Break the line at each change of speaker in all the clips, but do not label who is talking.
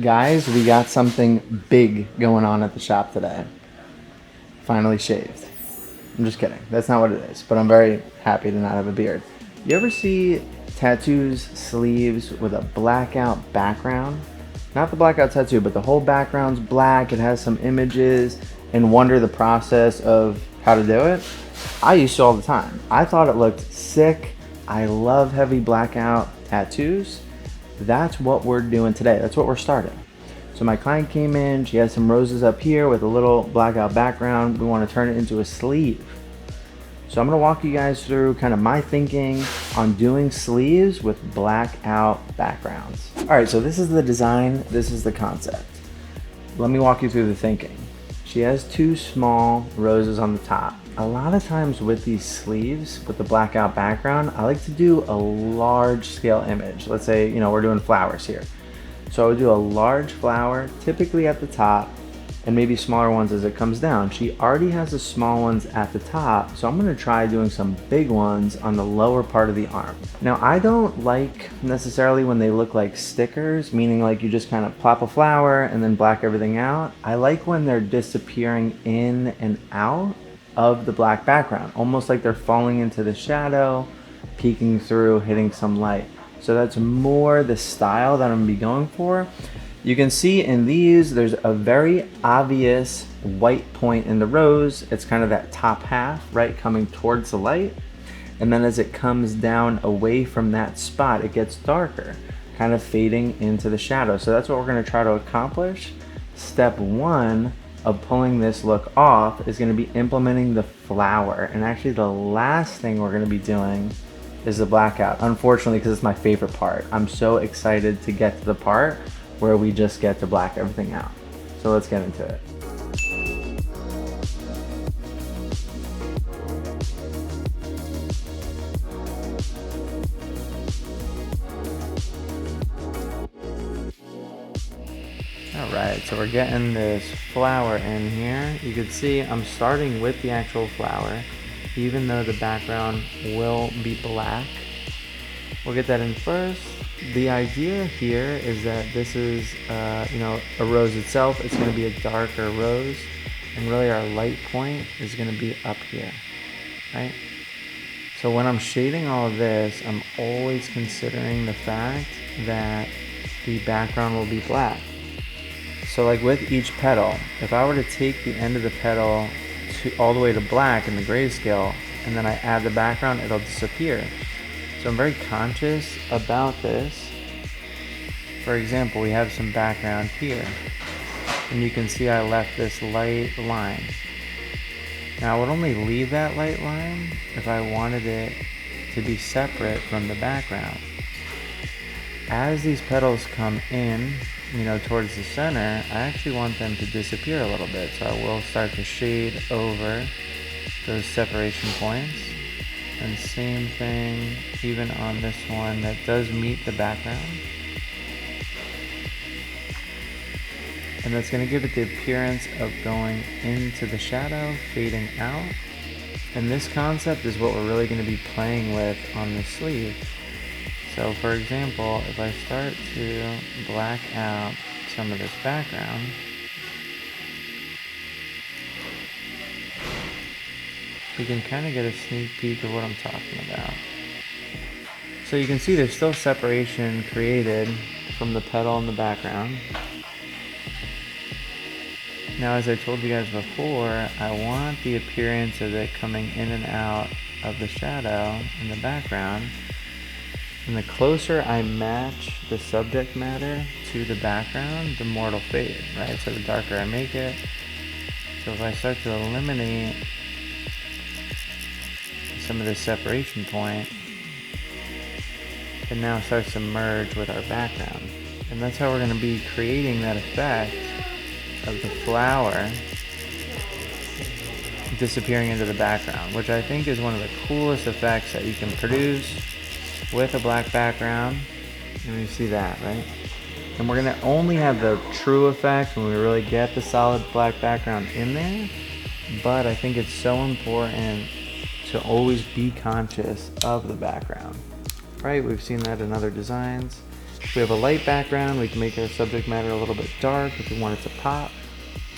Guys, we got something big going on at the shop today. Finally shaved. I'm just kidding. That's not what it is, but I'm very happy to not have a beard. You ever see tattoos, sleeves with a blackout background? Not the blackout tattoo, but the whole background's black. It has some images and wonder the process of how to do it. I used to all the time. I thought it looked sick. I love heavy blackout tattoos. That's what we're doing today. That's what we're starting. So my client came in, she has some roses up here with a little blackout background. We want to turn it into a sleeve. So I'm going to walk you guys through kind of my thinking on doing sleeves with blackout backgrounds. All right, so this is the design, this is the concept. Let me walk you through the thinking. She has two small roses on the top. A lot of times with these sleeves, with the blackout background, I like to do a large scale image. Let's say, we're doing flowers here. So I would do a large flower, typically at the top, and maybe smaller ones as it comes down. She already has the small ones at the top, so I'm gonna try doing some big ones on the lower part of the arm. Now, I don't like necessarily when they look like stickers, meaning like you just kind of plop a flower and then black everything out. I like when they're disappearing in and out of the black background, almost like they're falling into the shadow, peeking through, hitting some light. So that's more the style that I'm gonna be going for. You can see in these, there's a very obvious white point in the rose. It's kind of that top half, right, coming towards the light. And then as it comes down away from that spot, it gets darker, kind of fading into the shadow. So that's what we're gonna try to accomplish. Step one of pulling this look off is gonna be implementing the flower. And actually the last thing we're gonna be doing is the blackout, unfortunately, because it's my favorite part. I'm so excited to get to the part where we just get to black everything out. So let's get into it. All right, so we're getting this flower in here. You can see I'm starting with the actual flower, even though the background will be black. We'll get that in first. The idea here is that this is, a rose itself. It's going to be a darker rose, and really our light point is going to be up here, right? So when I'm shading all of this, I'm always considering the fact that the background will be black. So like with each petal, if I were to take the end of the petal all the way to black in the grayscale, and then I add the background, it'll disappear. So I'm very conscious about this. For example, we have some background here, and you can see I left this light line. Now I would only leave that light line if I wanted it to be separate from the background. As these petals come in, towards the center, I actually want them to disappear a little bit. So I will start to shade over those separation points. And same thing even on this one that does meet the background. And that's going to give it the appearance of going into the shadow, fading out. And this concept is what we're really going to be playing with on the sleeve. So for example, if I start to black out some of this background, you can kind of get a sneak peek of what I'm talking about. So you can see there's still separation created from the petal in the background. Now, as I told you guys before, I want the appearance of it coming in and out of the shadow in the background. And the closer I match the subject matter to the background, the more it'll fade, right? So the darker I make it. So if I start to eliminate some of the separation point, it now starts to merge with our background. And that's how we're going to be creating that effect of the flower disappearing into the background, which I think is one of the coolest effects that you can produce with a black background. And you see that, right? And we're going to only have the true effect when we really get the solid black background in there. But I think it's so important to always be conscious of the background, right? We've seen that in other designs. If we have a light background, we can make our subject matter a little bit dark if we want it to pop,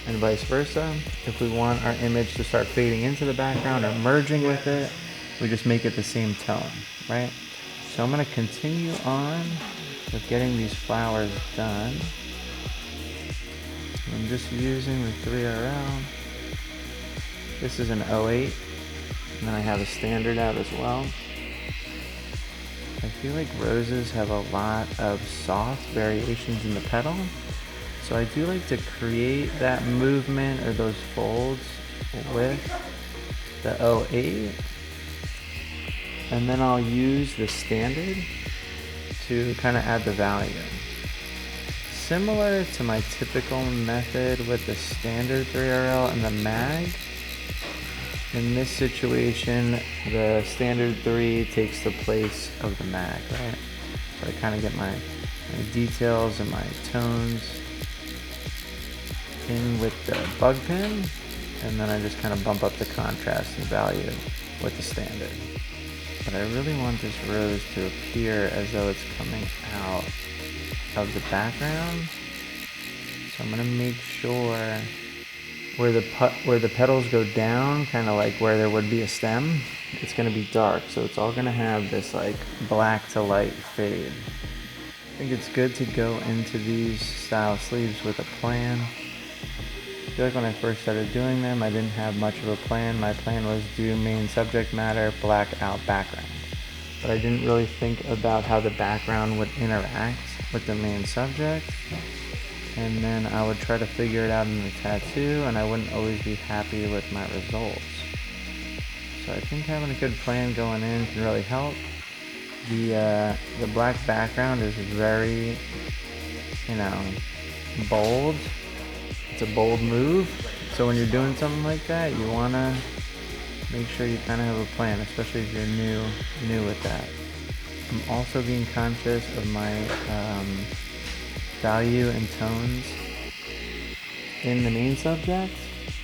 and vice versa. If we want our image to start fading into the background or merging with it, we just make it the same tone, right? So I'm going to continue on with getting these flowers done. I'm just using the 3RL. This is an 08, and then I have a standard out as well. I feel like roses have a lot of soft variations in the petal, so I do like to create that movement or those folds with the 08, and then I'll use the standard to kind of add the value. Similar to my typical method with the standard 3RL and the mag, in this situation, the standard 3 takes the place of the mag, right? So I kind of get my details and my tones in with the bug pen, and then I just kind of bump up the contrast and value with the standard. But I really want this rose to appear as though it's coming out of the background. So I'm going to make sure where the petals go down, kind of like where there would be a stem, it's going to be dark. So it's all going to have this like black to light fade. I think it's good to go into these style sleeves with a plan. I feel like when I first started doing them, I didn't have much of a plan. My plan was do main subject matter, blackout background. But I didn't really think about how the background would interact with the main subject. And then I would try to figure it out in the tattoo, and I wouldn't always be happy with my results. So I think having a good plan going in can really help. The black background is very, bold. It's a bold move. So when you're doing something like that, you want to make sure you kind of have a plan, especially if you're new with that. I'm also being conscious of my value and tones in the main subject,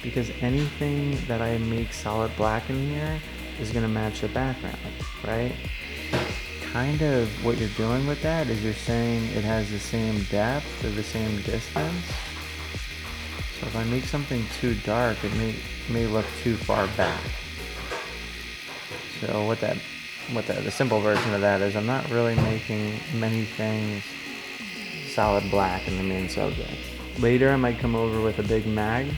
because anything that I make solid black in here is going to match the background, right? Kind of what you're doing with that is you're saying it has the same depth or the same distance. So if I make something too dark, it may look too far back. So the simple version of that is I'm not really making many things solid black in the main subject. Later I might come over with a big mag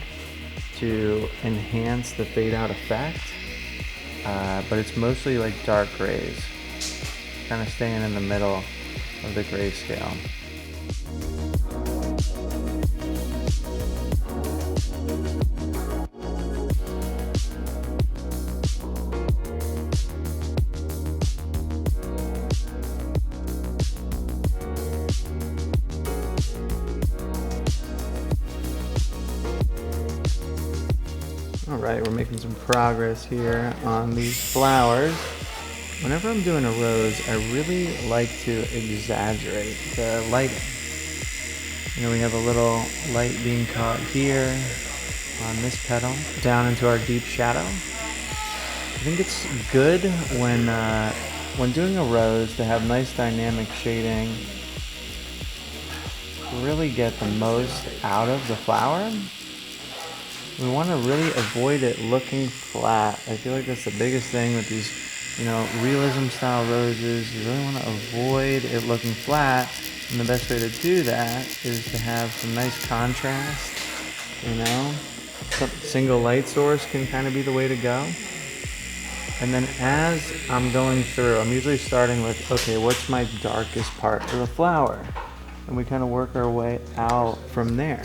to enhance the fade out effect, but it's mostly like dark grays, kind of staying in the middle of the grayscale. Alright, we're making some progress here on these flowers. Whenever I'm doing a rose, I really like to exaggerate the lighting. We have a little light being caught here on this petal, down into our deep shadow. I think it's good when doing a rose to have nice dynamic shading, to really get the most out of the flower. We want to really avoid it looking flat. I feel like that's the biggest thing with these, realism style roses. You really want to avoid it looking flat, and the best way to do that is to have some nice contrast. Some single light source can kind of be the way to go. And then as I'm going through, I'm usually starting with, okay, what's my darkest part of the flower? And we kind of work our way out from there.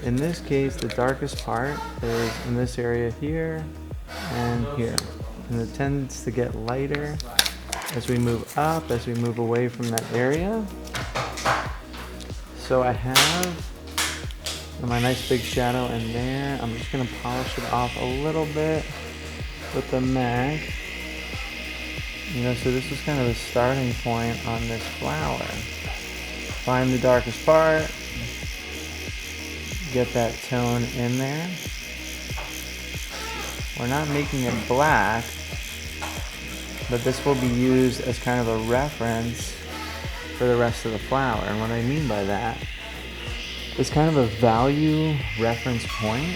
In this case, the darkest part is in this area here and here. And it tends to get lighter as we move up, as we move away from that area. So I have my nice big shadow in there. I'm just going to polish it off a little bit with the mag. So this is kind of the starting point on this flower. Find the darkest part. Get that tone in there. We're not making it black, but this will be used as kind of a reference for the rest of the flower. And what I mean by that is kind of a value reference point.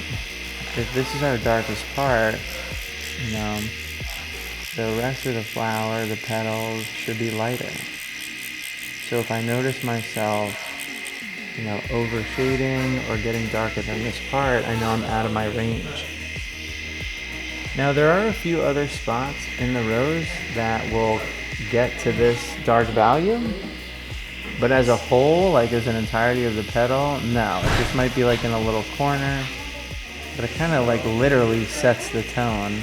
If this is our darkest part, you know, the rest of the flower, the petals, should be lighter. So if I notice myself, you know, overshading or getting darker than this part, I know I'm out of my range. Now there are a few other spots in the rose that will get to this dark value, but as a whole, like as an entirety of the petal, no. It just might be like in a little corner, but it kind of like literally sets the tone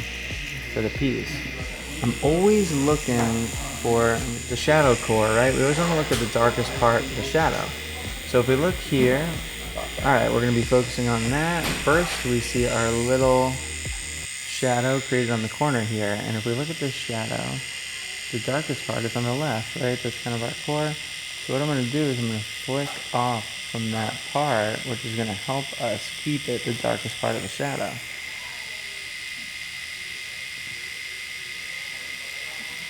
for the piece. I'm always looking for the shadow core, right? We always want to look at the darkest part of the shadow. So if we look here, all right, we're going to be focusing on that. First, we see our little shadow created on the corner here. And if we look at this shadow, the darkest part is on the left, right? That's kind of our core. So what I'm going to do is I'm going to flick off from that part, which is going to help us keep it the darkest part of the shadow.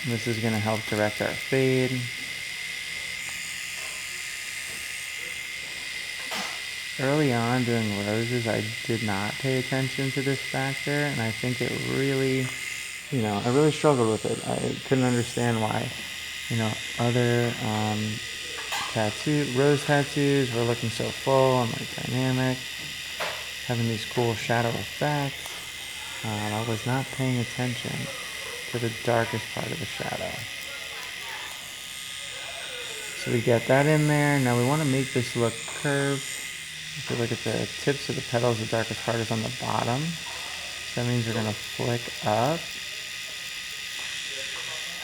This is going to help direct our fade. Early on doing roses, I did not pay attention to this factor, and I think it really, you know, I really struggled with it. I couldn't understand why, you know, other rose tattoos were looking so full and like dynamic, having these cool shadow effects. I was not paying attention to the darkest part of the shadow. So we get that in there. Now we want to make this look curved. If you look at the tips of the petals, the darkest part is on the bottom. So that means we're going to flick up,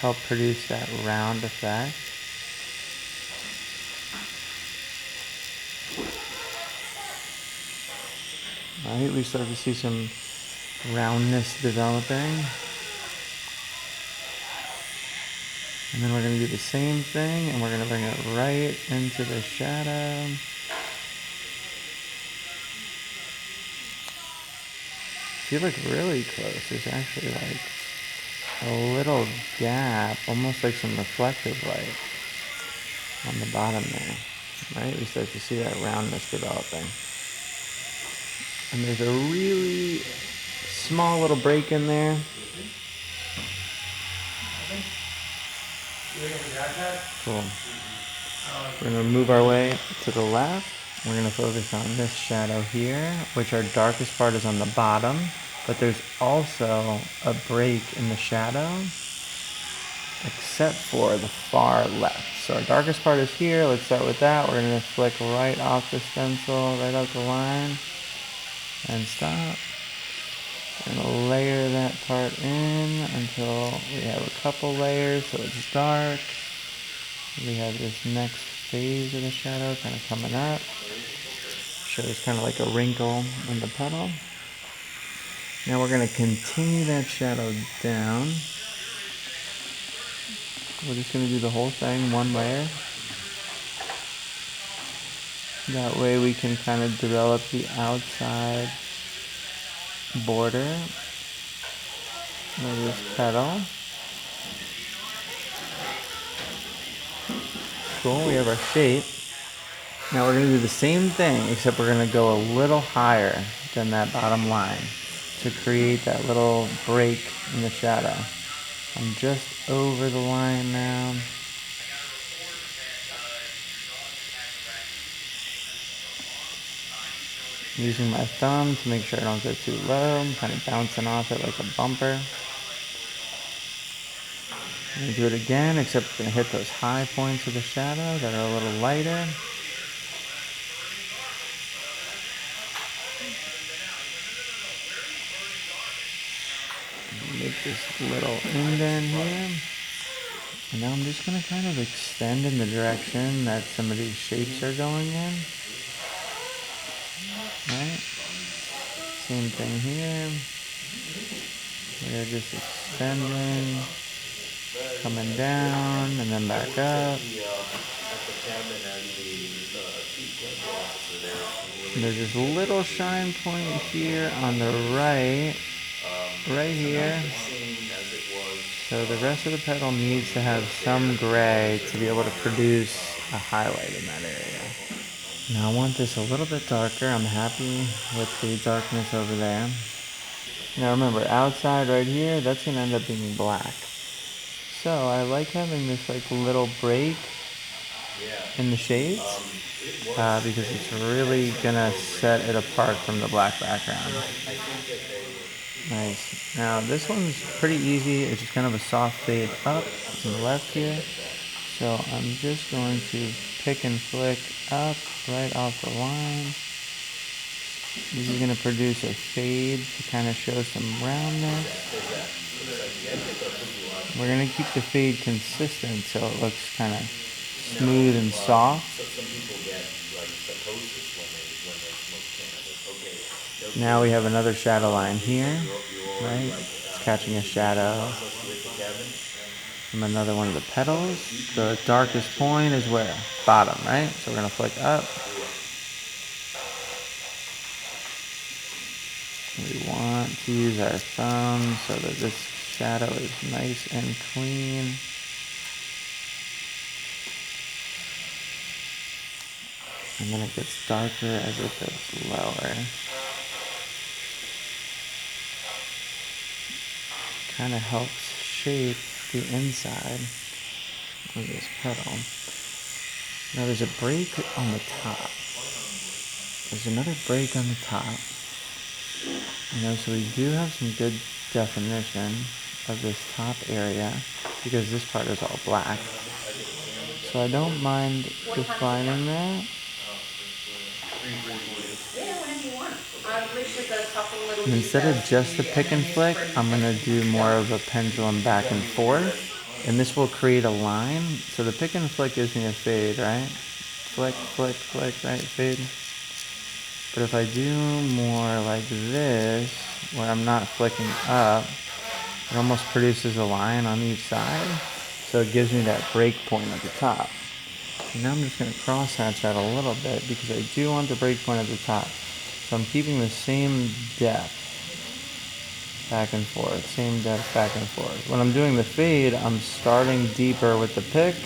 help produce that round effect. Right, we start to see some roundness developing. And then we're going to do the same thing, and we're going to bring it right into the shadow. If you look really close, there's actually like a little gap, almost like some reflective light on the bottom there, right? We start to see that roundness developing. And there's a really small little break in there. Cool. We're going to move our way to the left. We're going to focus on this shadow here, which our darkest part is on the bottom, but there's also a break in the shadow, except for the far left. So our darkest part is here. Let's start with that. We're going to flick right off the stencil, right off the line, and stop. We're going to layer that part in until we have a couple layers so it's dark. We have this next phase of the shadow kind of coming up. Shows kind of like a wrinkle in the petal. Now we're going to continue that shadow down. We're just going to do the whole thing, one layer. That way we can kind of develop the outside border of this petal. Cool, we have our shape. Now we're going to do the same thing, except we're going to go a little higher than that bottom line to create that little break in the shadow. I'm just over the line now. I'm using my thumb to make sure I don't go too low. I'm kind of bouncing off it like a bumper. I'm going to do it again, except we're going to hit those high points of the shadow that are a little lighter. Make this little indent here. And now I'm just going to kind of extend in the direction that some of these shapes are going in. Right? Same thing here. We're just extending, coming down, and then back up. And there's this little shine point here on the right here. So the rest of the petal needs to have some gray to be able to produce a highlight in that area. Now I want this a little bit darker. I'm happy with the darkness over there. Now remember, outside right here, that's going to end up being black. So I like having this like little break in the shades because it's really going to set it apart from the black background. Nice. Now this one's pretty easy. It's just kind of a soft fade up to the left here. So I'm just going to pick and flick up right off the line. This is going to produce a fade to kind of show some roundness. We're going to keep the fade consistent so it looks kind of smooth and soft. Now we have another shadow line here, right? It's catching a shadow from another one of the petals. The darkest point is where? Bottom, right? So we're going to flick up. We want to use our thumb so that this shadow is nice and clean. And then it gets darker as it goes lower. Kind of helps shape the inside of this petal. Now there's a break on the top. There's another break on the top. So we do have some good definition of this top area because this part is all black. So I don't mind defining that. And instead of just the pick and flick, I'm going to do more of a pendulum back and forth. And this will create a line. So the pick and flick gives me a fade, right? Flick, flick, flick, right? Fade. But if I do more like this, where I'm not flicking up, it almost produces a line on each side. So it gives me that break point at the top. And now I'm just going to cross hatch that a little bit because I do want the break point at the top. So I'm keeping the same depth back and forth, same depth back and forth. When I'm doing the fade, I'm starting deeper with the pick,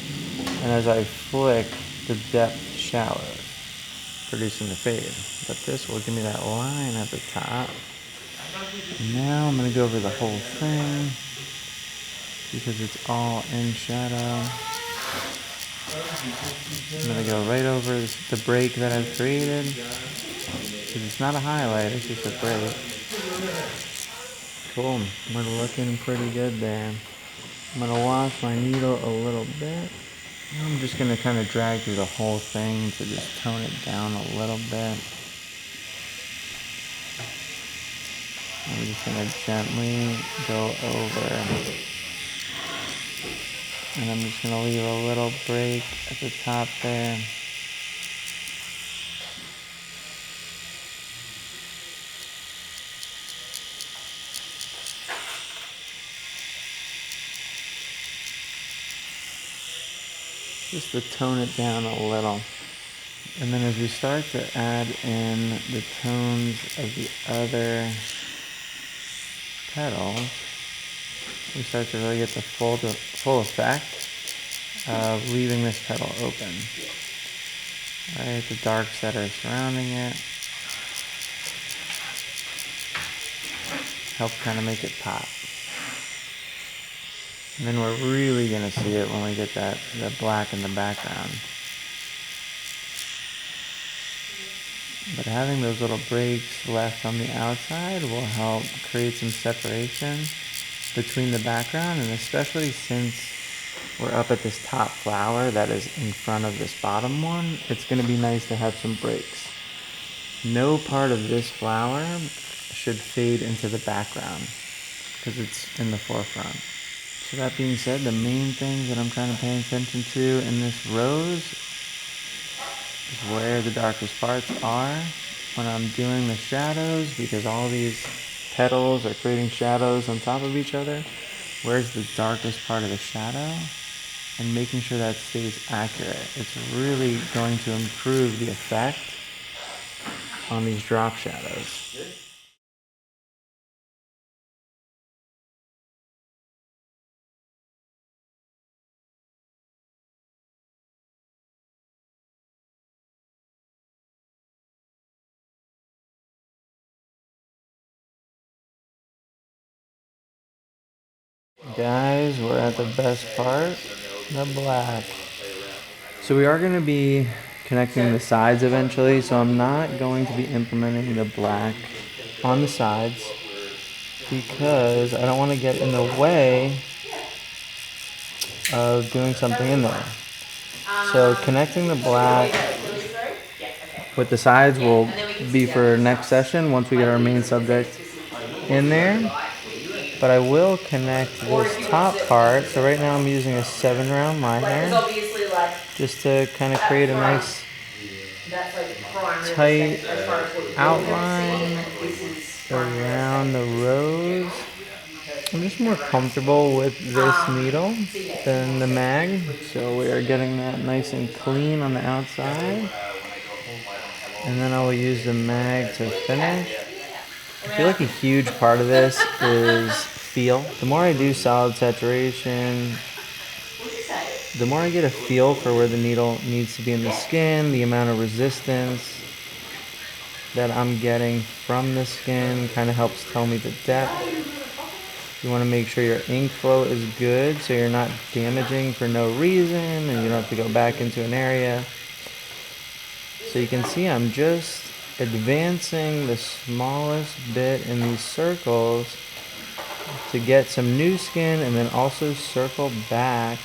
and as I flick, the depth shallows, producing the fade. But this will give me that line at the top. And now I'm going to go over the whole thing because it's all in shadow. I'm going to go right over the break that I've created because it's not a highlight, it's just a break. Cool, we're looking pretty good there. I'm going to wash my needle a little bit. I'm just going to kind of drag through the whole thing to just tone it down a little bit. I'm just going to gently go over. And I'm just going to leave a little break at the top there. Just to tone it down a little. And then as we start to add in the tones of the other petals, we start to really get the full effect of leaving this petal open. Right, the darks that are surrounding it help kind of make it pop. And then we're really going to see it when we get that black in the background. But having those little breaks left on the outside will help create some separation between the background, and especially since we're up at this top flower that is in front of this bottom one, it's going to be nice to have some breaks. No part of this flower should fade into the background because it's in the forefront. So that being said, the main things that I'm trying to pay attention to in this rose is where the darkest parts are when I'm doing the shadows, because all these petals are creating shadows on top of each other. Where's the darkest part of the shadow? And making sure that stays accurate. It's really going to improve the effect on these drop shadows. Guys, we're at the best part, the black. So we are going to be connecting the sides eventually, so I'm not going to be implementing the black on the sides because I don't want to get in the way of doing something in there. So connecting the black with the sides will be for next session once we get our main subject in there. But I will connect this top part. So right now I'm using a 7-round liner just to kind of create a nice tight outline around the rose. I'm just more comfortable with this needle than the mag, so we are getting that nice and clean on the outside. And then I will use the mag to finish. I feel like a huge part of this is feel. The more I do solid saturation, the more I get a feel for where the needle needs to be in the skin, the amount of resistance that I'm getting from the skin kind of helps tell me the depth. You want to make sure your ink flow is good so you're not damaging for no reason and you don't have to go back into an area. So you can see I'm just advancing the smallest bit in these circles to get some new skin and then also circle back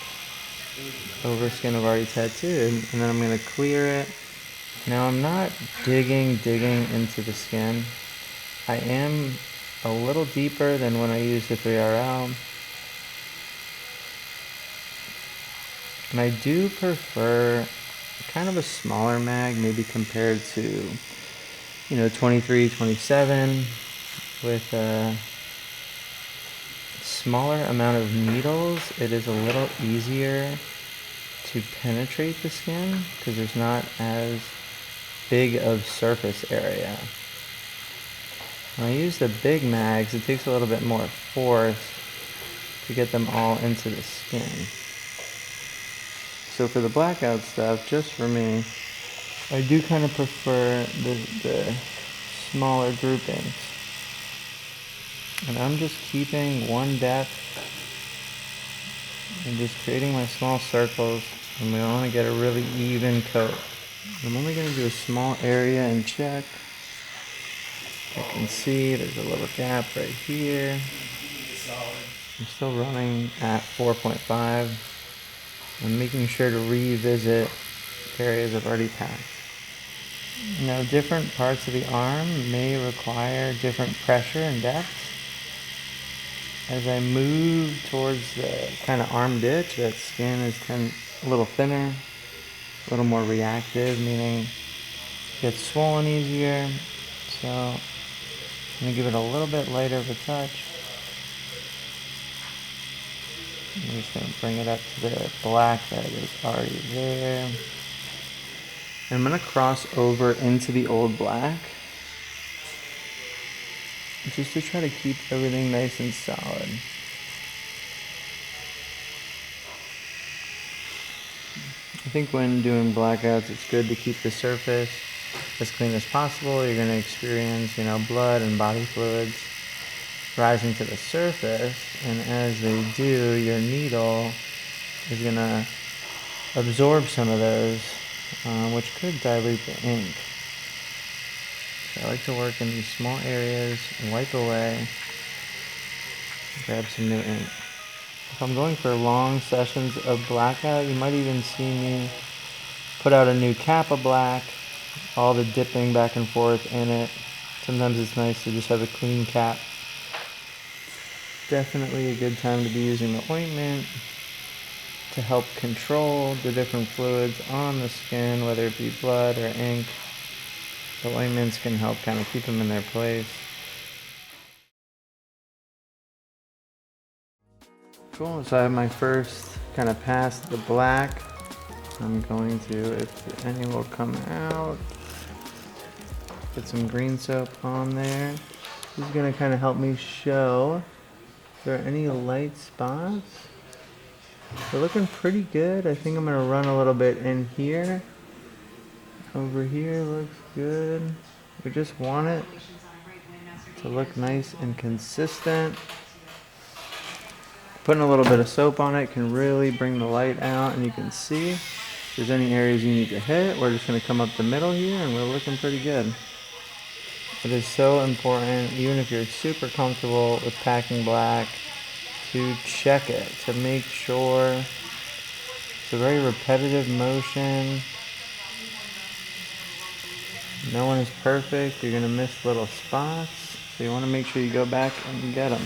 over skin I've already tattooed. And then I'm going to clear it. Now I'm not digging into the skin. I am a little deeper than when I used the 3RL. And I do prefer kind of a smaller mag, maybe compared to, 23, 27, with a smaller amount of needles. It is a little easier to penetrate the skin because there's not as big of surface area. When I use the big mags, it takes a little bit more force to get them all into the skin. So for the blackout stuff, just for me, I do kind of prefer the smaller groupings. And I'm just keeping one depth and just creating my small circles, and we want to get a really even coat. I'm only going to do a small area and check. You can see there's a little gap right here. I'm still running at 4.5. I'm making sure to revisit areas I've already packed. Now, different parts of the arm may require different pressure and depth. As I move towards the kind of arm ditch, that skin is a little thinner, a little more reactive, meaning it gets swollen easier. So I'm going to give it a little bit lighter of a touch. I'm just going to bring it up to the black that is already there. And I'm going to cross over into the old black just to try to keep everything nice and solid. I think when doing blackouts, it's good to keep the surface as clean as possible. You're going to experience, blood and body fluids rising to the surface, and as they do, your needle is going to absorb some of those, which could dilute the ink. So I like to work in these small areas, wipe away, grab some new ink. If I'm going for long sessions of blackout, you might even see me put out a new cap of black, all the dipping back and forth in it. Sometimes it's nice to just have a clean cap. Definitely a good time to be using the ointment to help control the different fluids on the skin, whether it be blood or ink. The ointments can help kind of keep them in their place. Cool, so I have my first kind of pass the black. I'm going to, if any will come out, get some green soap on there. This is going to kind of help me show if there are any light spots. They're looking pretty good. I think I'm going to run a little bit in here. Over here looks good. We just want it to look nice and consistent. Putting a little bit of soap on it can really bring the light out, and you can see if there's any areas you need to hit. We're just going to come up the middle here, and we're looking pretty good. It is so important, even if you're super comfortable with packing black, to check it, to make sure. It's a very repetitive motion. No one is perfect. You're going to miss little spots, so you want to make sure you go back and get them.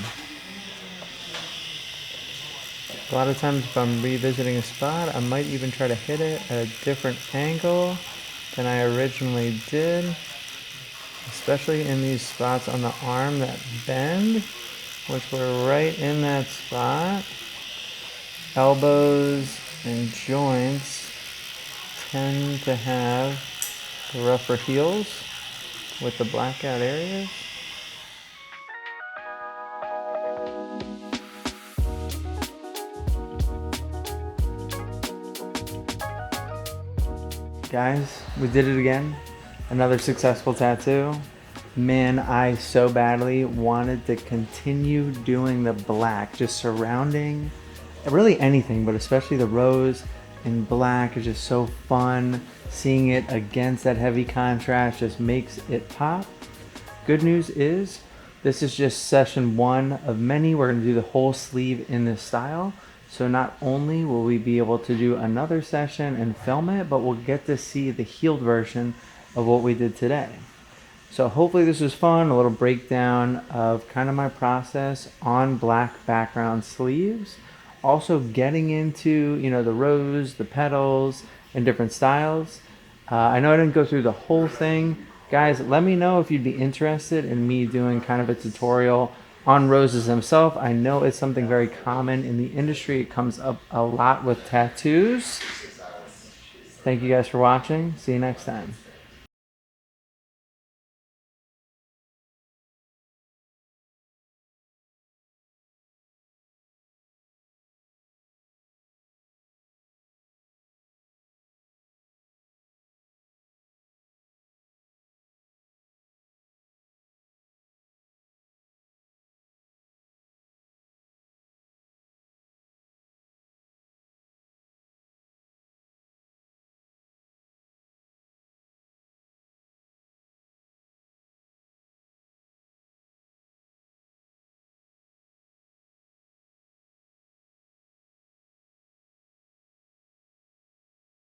A lot of times if I'm revisiting a spot, I might even try to hit it at a different angle than I originally did, especially in these spots on the arm that bend, which we're right in that spot. Elbows and joints tend to have the rougher heels with the blackout areas. Guys, we did it again. Another successful tattoo. Man, I so badly wanted to continue doing the black, just surrounding really anything, but especially the rose and black is just so fun. Seeing it against that heavy contrast just makes it pop. Good news is this is just session 1 of many. We're going to do the whole sleeve in this style. So not only will we be able to do another session and film it, but we'll get to see the healed version of what we did today. So hopefully this was fun, a little breakdown of kind of my process on black background sleeves. Also getting into, the rose, the petals, and different styles. I know I didn't go through the whole thing. Guys, let me know if you'd be interested in me doing kind of a tutorial on roses themselves. I know it's something very common in the industry. It comes up a lot with tattoos. Thank you guys for watching. See you next time.